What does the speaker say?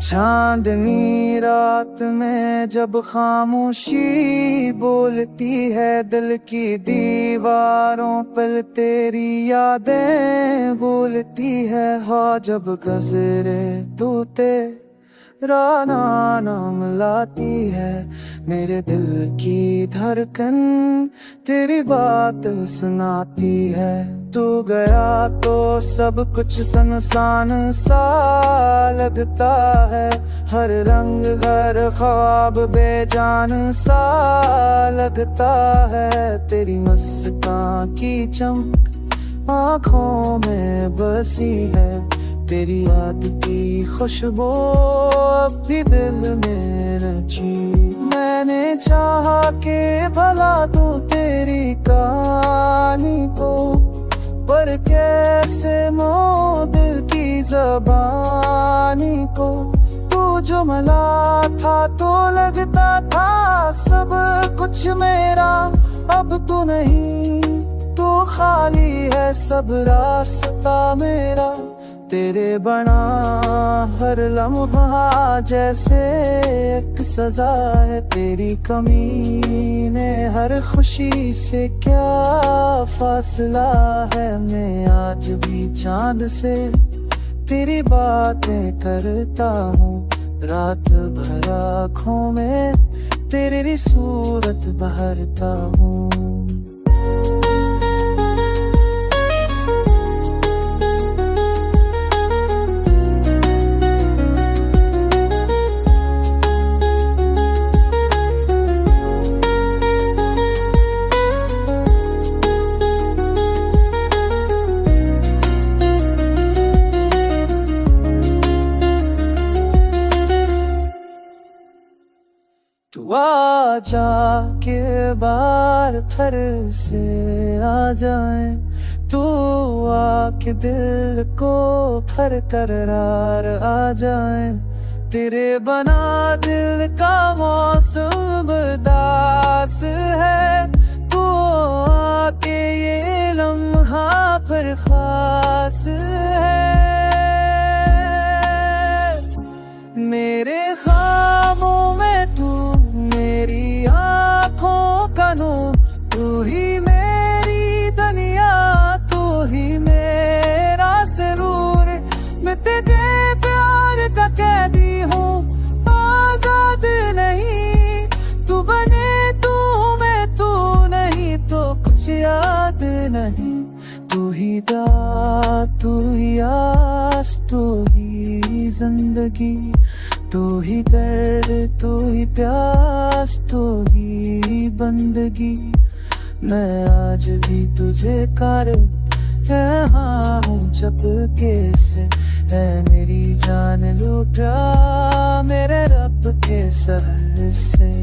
चांदनी रात में जब खामोशी बोलती है दिल की दीवारों पर तेरी यादें बोलती है। हाँ जब गजरे तू तेरा नाम लाती है, मेरे दिल की धड़कन तेरी बात सुनाती है। तू गया तो सब कुछ सुनसान सा लगता है, हर रंग हर ख्वाब बेजान सा लगता है। तेरी मुस्कान की चमक आँखों में बसी है, तेरी याद की खुशबू भी दिल में रची। मैंने चाहा कि भला तू तेरी कहानी को, पर कैसे मोह दिल की ज़बानी को। तू जो मिला था तो लगता था सब कुछ मेरा, अब तू नहीं, तू खाली है सब रास्ता मेरा। तेरे बना हर लम्हा जैसे एक सजा है, तेरी कमी ने हर खुशी से क्या फासला है। मैं आज भी चांद से तेरी बातें करता हूँ, रात भर आँखों में तेरी सूरत बहरता हूँ। तू आजा के बार फिर से आ जाए, तू आके दिल को फिर करार आ जाए। तेरे बना दिल का मौसम उदास है, तू आके ये लम्हा फिर खास है। मेरे ख्वाबों में तू, मेरी आँखों का नूर, तू ही मेरी दुनिया, तू ही मेरा सुरूर। मैं तेरे प्यार का कैदी हूँ, आजाद नहीं। तू बने तू मैं, तू नहीं तो कुछ याद नहीं। तू ही दात, तू ही आस, तू ही जिंदगी, तू ही दर्द, तू ही प्यास, तू ही बंदगी। मैं आज भी तुझे कर हाँ हूँ चपके से, है मेरी जान लूटा मेरे रब के सर से।